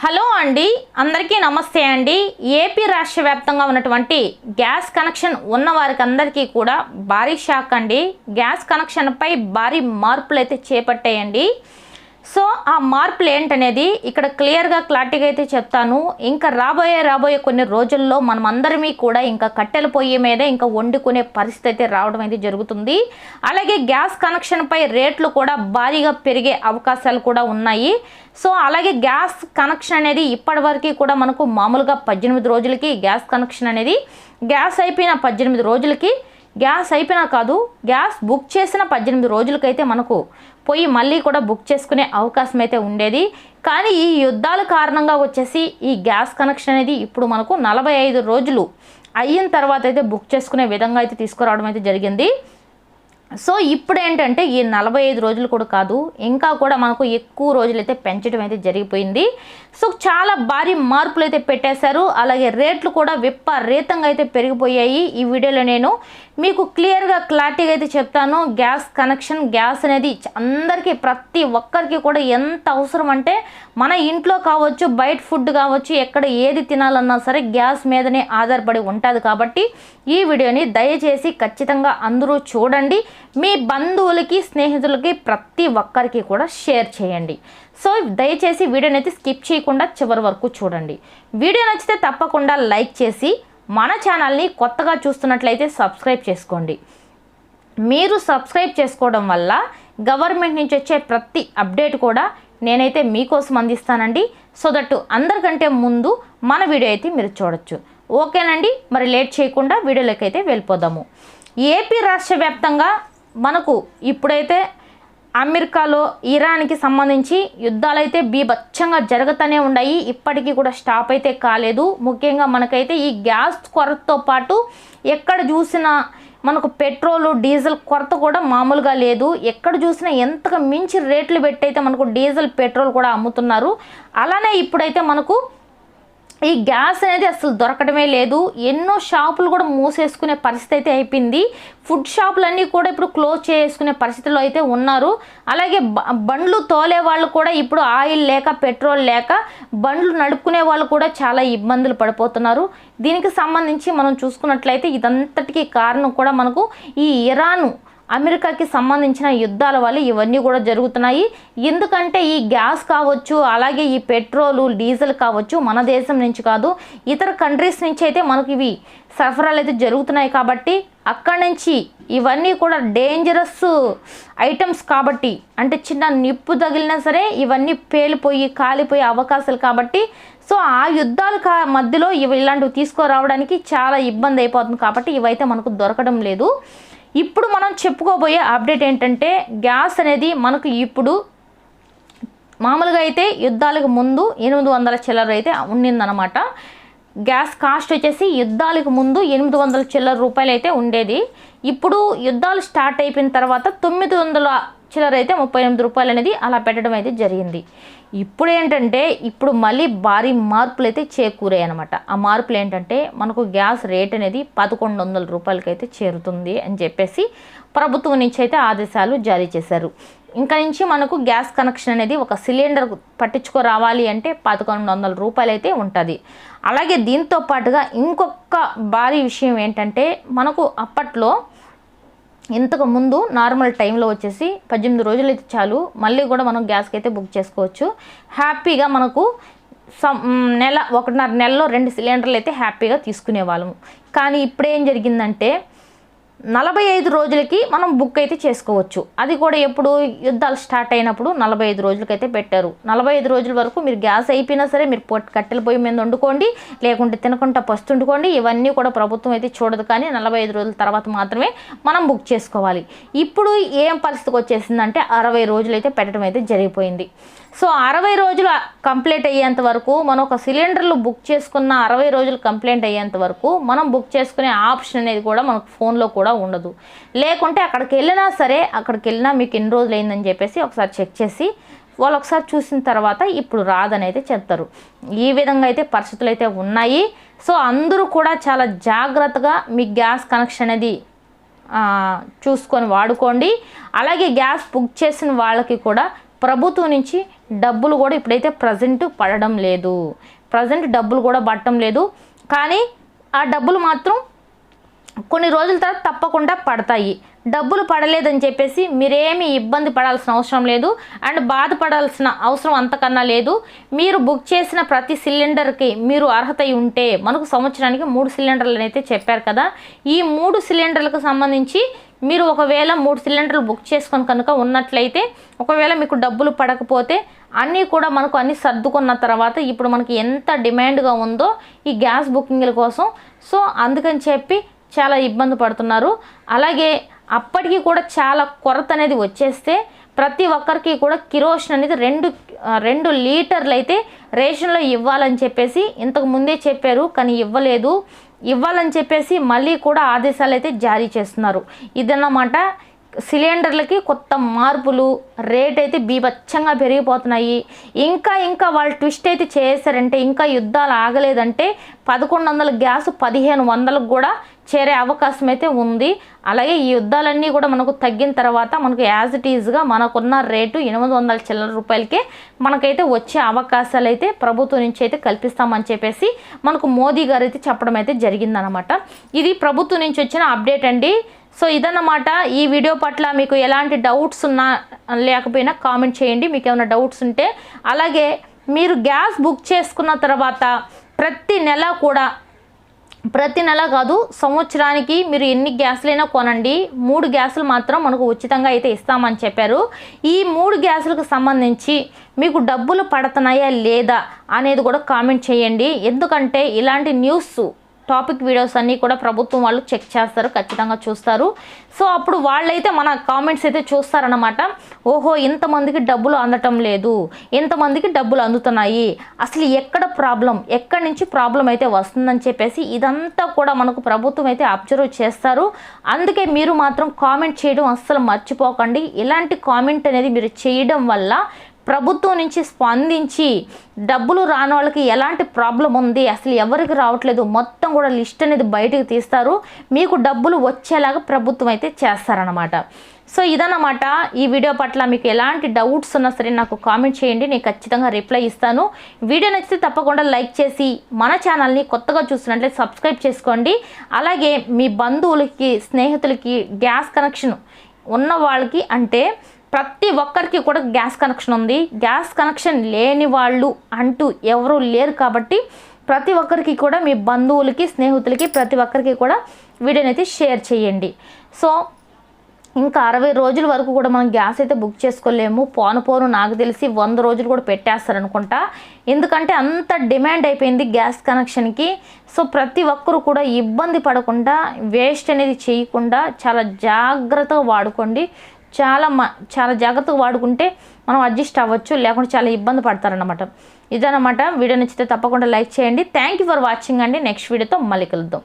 Hello అండి, అందరికీ నమస్తే అండి. ఏపీ రాష్ట్ర వ్యాప్తంగా ఉన్నటువంటి గ్యాస్ కనెక్షన్ ఉన్న వారికి అందరికీ కూడా భారీ షాక్ అండి. గ్యాస్ కనెక్షన్పై భారీ మార్పులు అయితే చేపట్టాయండి. సో ఆ మార్పులు ఏంటనేది ఇక్కడ క్లారిటీగా అయితే చెప్తాను. ఇంకా రాబోయే కొన్ని రోజుల్లో మనం అందరమీ కూడా ఇంకా కట్టెల పొయ్యి మీదే ఇంకా వండుకునే పరిస్థితి అయితే రావడం అయితే జరుగుతుంది. అలాగే గ్యాస్ కనెక్షన్పై రేట్లు కూడా భారీగా పెరిగే అవకాశాలు కూడా ఉన్నాయి. సో అలాగే గ్యాస్ కనెక్షన్ అనేది ఇప్పటివరకు కూడా మనకు మామూలుగా 18 రోజులకి గ్యాస్ కనెక్షన్ అనేది గ్యాస్ అయిపోయిన 18 రోజులకి గ్యాస్ బుక్ చేసిన 18 రోజులకైతే మనకు పోయి మళ్ళీ కూడా బుక్ చేసుకునే అవకాశం అయితే ఉండేది. కానీ ఈ యుద్ధాల కారణంగా వచ్చేసి ఈ గ్యాస్ కనెక్షన్ అనేది ఇప్పుడు మనకు 45 రోజులు అయిన తర్వాత అయితే బుక్ చేసుకునే విధంగా అయితే తీసుకురావడం అయితే జరిగింది. సో ఇప్పుడు ఏంటంటే ఈ 45 రోజులు కూడా కాదు, ఇంకా కూడా మనకు ఎక్కువ రోజులైతే పెంచడం అయితే జరిగిపోయింది. సో చాలా భారీ మార్పులు అయితే పెట్టేశారు. అలాగే రేట్లు కూడా విపరీతంగా అయితే పెరిగిపోయాయి. ఈ వీడియోలో నేను మీకు క్లారిటీగా అయితే చెప్తాను. గ్యాస్ కనెక్షన్, గ్యాస్ అనేది అందరికీ ప్రతి ఒక్కరికి కూడా ఎంత అవసరం అంటే మన ఇంట్లో కావచ్చు, బయట ఫుడ్ కావచ్చు, ఎక్కడ ఏది తినాలన్నా సరే గ్యాస్ మీదనే ఆధారపడి ఉంటుంది. కాబట్టి ఈ వీడియోని దయచేసి ఖచ్చితంగా అందరూ చూడండి. మీ బంధువులకి, స్నేహితులకి ప్రతి ఒక్కరికి కూడా షేర్ చేయండి. సో దయచేసి వీడియోని అయితే స్కిప్ చేయకుండా చివరి వరకు చూడండి. వీడియో నచ్చితే తప్పకుండా లైక్ చేసి మన ఛానల్ని కొత్తగా చూస్తున్నట్లయితే సబ్స్క్రైబ్ చేసుకోండి. మీరు సబ్స్క్రైబ్ చేసుకోవడం వల్ల గవర్నమెంట్ నుంచి వచ్చే ప్రతి అప్డేట్ కూడా నేనైతే మీకోసం అందిస్తానండి. సో దట్ అందరికంటే ముందు మన వీడియో అయితే మీరు చూడొచ్చు. ఓకేనండి, మరి లేట్ చేయకుండా వీడియోలోకి అయితే వెళ్ళిపోదాము. ఏపీ రాష్ట్ర వ్యాప్తంగా మనకు ఇప్పుడైతే అమెరికాలో ఇరాన్కి సంబంధించి యుద్ధాలైతే బీభత్సంగా జరుగుతూనే ఉన్నాయి. ఇప్పటికీ కూడా స్టాప్ అయితే కాలేదు. ముఖ్యంగా మనకైతే ఈ గ్యాస్ కొరతతో పాటు ఎక్కడ చూసినా మనకు పెట్రోలు, డీజిల్ కొరత కూడా మామూలుగా లేదు. ఎక్కడ చూసినా ఎంతగా మించి రేట్లు పెట్టయితే మనకు డీజిల్, పెట్రోల్ కూడా అమ్ముతున్నారు. అలానే ఇప్పుడైతే మనకు ఈ గ్యాస్ అనేది అసలు దొరకడమే లేదు. ఎన్నో షాపులు కూడా మూసేసుకునే పరిస్థితి అయితే అయిపోయింది. ఫుడ్ షాపులన్నీ కూడా ఇప్పుడు క్లోజ్ చేసుకునే పరిస్థితిలో అయితే ఉన్నారు. అలాగే బండ్లు తోలే వాళ్ళు కూడా ఇప్పుడు ఆయిల్ లేక, పెట్రోల్ లేక బండ్లు నడుపుకునే వాళ్ళు కూడా చాలా ఇబ్బందులు పడిపోతున్నారు. దీనికి సంబంధించి మనం చూసుకున్నట్లయితే ఇదంతటికీ కారణం కూడా మనకు ఈ ఇరాన్, అమెరికాకి సంబంధించిన యుద్ధాల వల్ల ఇవన్నీ కూడా జరుగుతున్నాయి. ఎందుకంటే ఈ గ్యాస్ కావచ్చు, అలాగే ఈ పెట్రోలు, డీజిల్ కావచ్చు మన దేశం నుంచి కాదు, ఇతర కంట్రీస్ నుంచి అయితే మనకి ఇవి సరఫరాలు అయితే జరుగుతున్నాయి. కాబట్టి అక్కడి నుంచి ఇవన్నీ కూడా డేంజరస్ ఐటమ్స్ కాబట్టి, అంటే చిన్న నిప్పు తగిలినా సరే ఇవన్నీ పేలిపోయి కాలిపోయే అవకాశాలు కాబట్టి, సో ఆ యుద్ధాల మధ్యలో ఇలాంటివి తీసుకురావడానికి చాలా ఇబ్బంది అయిపోతుంది. కాబట్టి ఇవైతే మనకు దొరకడం లేదు. ఇప్పుడు మనం చెప్పుకోబోయే అప్డేట్ ఏంటంటే గ్యాస్ అనేది మనకు ఇప్పుడు మామూలుగా అయితే యుద్ధాలకు ముందు 800 చిల్లర అయితే ఉండిందనమాట. గ్యాస్ కాస్ట్ వచ్చేసి యుద్ధాలకు ముందు 800 చిల్లర రూపాయలు అయితే ఉండేది. ఇప్పుడు యుద్ధాలు స్టార్ట్ అయిపోయిన తర్వాత 900 చిల్లర అయితే 38 రూపాయలు అనేది అలా పెట్టడం అయితే జరిగింది. ఇప్పుడు ఏంటంటే ఇప్పుడు మళ్ళీ భారీ మార్పులు అయితే చేకూరాయి అనమాట. ఆ మార్పులు ఏంటంటే మనకు గ్యాస్ రేట్ అనేది 1100 రూపాయలకైతే చేరుతుంది అని చెప్పేసి ప్రభుత్వం నుంచి అయితే ఆదేశాలు జారీ చేశారు. ఇంకా నుంచి మనకు గ్యాస్ కనెక్షన్ అనేది ఒక సిలిండర్ పట్టించుకోరావాలి అంటే 1100 రూపాయలు అయితే ఉంటుంది. అలాగే దీంతో పాటుగా ఇంకొక భారీ విషయం ఏంటంటే మనకు అప్పట్లో ఇంతకు ముందు నార్మల్ టైంలో వచ్చేసి 18 రోజులు అయితే చాలు, మళ్ళీ కూడా మనం గ్యాస్కి అయితే బుక్ చేసుకోవచ్చు. హ్యాపీగా మనకు ఒకటిన్నర నెలలో 2 సిలిండర్లు అయితే హ్యాపీగా తీసుకునే వాళ్ళము. కానీ ఇప్పుడేం జరిగిందంటే 45 రోజులకి మనం బుక్ అయితే చేసుకోవచ్చు. అది కూడా ఎప్పుడు యుద్ధాలు స్టార్ట్ అయినప్పుడు 45 రోజులకైతే పెట్టారు. 45 రోజుల వరకు మీరు గ్యాస్ అయిపోయినా సరే మీరు కట్టెల పొయ్యి మీద వండుకోండి, లేకుంటే తినకుండా పస్తుండుకోండి. ఇవన్నీ కూడా ప్రభుత్వం అయితే చూడదు. కానీ 45 రోజుల తర్వాత మాత్రమే మనం బుక్ చేసుకోవాలి. ఇప్పుడు ఏం పరిస్థితికి వచ్చేసిందంటే 60 రోజులు అయితే పెట్టడం అయితే జరిగిపోయింది. సో 60 రోజులు కంప్లీట్ అయ్యేంత వరకు మనం ఒక సిలిండర్లు బుక్ చేసుకున్న 60 రోజులు కంప్లీట్ అయ్యేంత వరకు మనం బుక్ చేసుకునే ఆప్షన్ అనేది కూడా మనకు ఫోన్లో కూడా ఉండదు. లేకుంటే అక్కడికి వెళ్ళినా మీకు ఎన్ని రోజులు అయిందని చెప్పేసి ఒకసారి చెక్ చేసి వాళ్ళు ఒకసారి చూసిన తర్వాత ఇప్పుడు రాదని అయితే చెప్తారు. ఈ విధంగా అయితే పరిస్థితులు అయితే ఉన్నాయి. సో అందరూ కూడా చాలా జాగ్రత్తగా మీ గ్యాస్ కనెక్షన్ అనేది చూసుకొని వాడుకోండి. అలాగే గ్యాస్ బుక్ చేసిన వాళ్ళకి కూడా ప్రభుత్వం నుంచి డబ్బులు కూడా ఇప్పుడైతే ప్రజెంట్ పడడం లేదు, డబ్బులు కూడా పడటం లేదు. కానీ ఆ డబ్బులు మాత్రం కొన్ని రోజుల తర్వాత తప్పకుండా పడతాయి. డబ్బులు పడలేదని చెప్పేసి మీరేమీ ఇబ్బంది పడాల్సిన అవసరం లేదు అండ్ బాధపడాల్సిన అవసరం అంతకన్నా లేదు. మీరు బుక్ చేసిన ప్రతి సిలిండర్కి మీరు అర్హత ఉంటే మనకు సంవత్సరానికి 3 సిలిండర్లు అయితే చెప్పారు కదా, ఈ 3 సిలిండర్లకు సంబంధించి మీరు ఒకవేళ 3 సిలిండర్లు బుక్ చేసుకొని కనుక ఉన్నట్లయితే ఒకవేళ మీకు డబ్బులు పడకపోతే అన్నీ కూడా మనకు అన్నీ సర్దుకున్న తర్వాత ఇప్పుడు మనకి ఎంత డిమాండ్గా ఉందో ఈ గ్యాస్ బుకింగ్ల కోసం, సో అందుకని చెప్పి చాలా ఇబ్బంది పడుతున్నారు. అలాగే అప్పటికి కూడా చాలా కొరత అనేది వచ్చేస్తే ప్రతి ఒక్కరికి కూడా కిరోసిన్ అనేది 2 లీటర్లు అయితే రేషన్లో ఇవ్వాలని చెప్పేసి ఇంతకు ముందే చెప్పారు, కానీ ఇవ్వాలని చెప్పేసి మళ్ళీ కూడా ఆదేశాలు అయితే జారీ చేస్తున్నారు. ఇదన్నమాట సిలిండర్లకి కొత్త మార్పులు, రేట్ అయితే బీభత్సంగా పెరిగిపోతున్నాయి. ఇంకా వాళ్ళు ట్విస్ట్ అయితే చేశారంటే, ఇంకా యుద్ధాలు ఆగలేదంటే 1100 గ్యాస్ 1500కు కూడా చేరే అవకాశం అయితే ఉంది. అలాగే ఈ యుద్ధాలన్నీ కూడా మనకు తగ్గిన తర్వాత మనకు యాజ్ ఇట్ ఈజ్గా మనకున్న రేటు 800 చిల్లర రూపాయలకే మనకైతే వచ్చే అవకాశాలు అయితే ప్రభుత్వం నుంచి అయితే కల్పిస్తామని చెప్పేసి మనకు మోదీ గారు అయితే చెప్పడం అయితే జరిగిందనమాట. ఇది ప్రభుత్వం నుంచి వచ్చిన అప్డేట్ అండి. సో ఇదన్నమాట. ఈ వీడియో పట్ల మీకు ఎలాంటి డౌట్స్ ఉన్నా లేకపోయినా కామెంట్ చేయండి, మీకు ఏమైనా డౌట్స్ ఉంటే. అలాగే మీరు గ్యాస్ బుక్ చేసుకున్న తర్వాత ప్రతి నెల కాదు, సంవత్సరానికి మీరు ఎన్ని గ్యాసులైనా కొనండి, 3 గ్యాసులు మాత్రం మనకు ఉచితంగా అయితే ఇస్తామని చెప్పారు. ఈ 3 గ్యాసులకు సంబంధించి మీకు డబ్బులు పడుతున్నాయా లేదా అనేది కూడా కామెంట్ చేయండి. ఎందుకంటే ఇలాంటి న్యూస్ టాపిక్ వీడియోస్ అన్నీ కూడా ప్రభుత్వం వాళ్ళు చెక్ చేస్తారు, ఖచ్చితంగా చూస్తారు. సో అప్పుడు వాళ్ళైతే మన కామెంట్స్ అయితే చూస్తారనమాట. ఓహో, ఇంతమందికి డబ్బులు అందటం లేదు, ఇంతమందికి డబ్బులు అందుతున్నాయి, అసలు ఎక్కడి నుంచి ప్రాబ్లం అయితే వస్తుందని చెప్పేసి ఇదంతా కూడా మనకు ప్రభుత్వం అయితే అబ్జర్వ్ చేస్తారు. అందుకే మీరు మాత్రం కామెంట్ చేయడం అస్సలు మర్చిపోకండి. ఇలాంటి కామెంట్ అనేది మీరు చేయడం వల్ల ప్రభుత్వం నుంచి స్పందించి డబ్బులు రాని వాళ్ళకి ఎలాంటి ప్రాబ్లం ఉంది, అసలు ఎవరికి రావట్లేదు, మొత్తం కూడా లిస్ట్ అనేది బయటకు తీస్తారు, మీకు డబ్బులు వచ్చేలాగా ప్రభుత్వం అయితే చేస్తారనమాట. సో ఇదన్నమాట. ఈ వీడియో పట్ల మీకు ఎలాంటి డౌట్స్ ఉన్నా సరే నాకు కామెంట్ చేయండి, నేను ఖచ్చితంగా రిప్లై ఇస్తాను. వీడియో నచ్చితే తప్పకుండా లైక్ చేసి మన ఛానల్ని కొత్తగా చూస్తున్నట్లయితే సబ్స్క్రైబ్ చేసుకోండి. అలాగే మీ బంధువులకి, స్నేహితులకి గ్యాస్ కనెక్షన్ ఉన్న వాళ్ళకి, అంటే ప్రతి ఒక్కరికి కూడా గ్యాస్ కనెక్షన్ ఉంది, గ్యాస్ కనెక్షన్ లేని వాళ్ళు అంటూ ఎవరూ లేరు కాబట్టి ప్రతి ఒక్కరికి కూడా మీ బంధువులకి, స్నేహితులకి ప్రతి ఒక్కరికి కూడా వీడియోని అయితే షేర్ చేయండి. సో ఇంకా 60 రోజుల వరకు కూడా మనం గ్యాస్ అయితే బుక్ చేసుకోలేము. పోను నాకు తెలిసి 100 రోజులు కూడా పెట్టేస్తారనుకుంటా, ఎందుకంటే అంత డిమాండ్ అయిపోయింది గ్యాస్ కనెక్షన్కి. సో ప్రతి ఒక్కరు కూడా ఇబ్బంది పడకుండా, వేస్ట్ అనేది చేయకుండా చాలా జాగ్రత్తగా వాడుకోండి. చాలా జాగ్రత్తగా వాడుకుంటే మనం అడ్జస్ట్ అవ్వచ్చు, లేకుంటే చాలా ఇబ్బంది పడతారన్నమాట. ఇదన్నమాట. వీడియో నచ్చితే తప్పకుండా లైక్ చేయండి. థ్యాంక్ యూ ఫర్ వాచింగ్ అండి. నెక్స్ట్ వీడియోతో మళ్ళీ కలుద్దాం.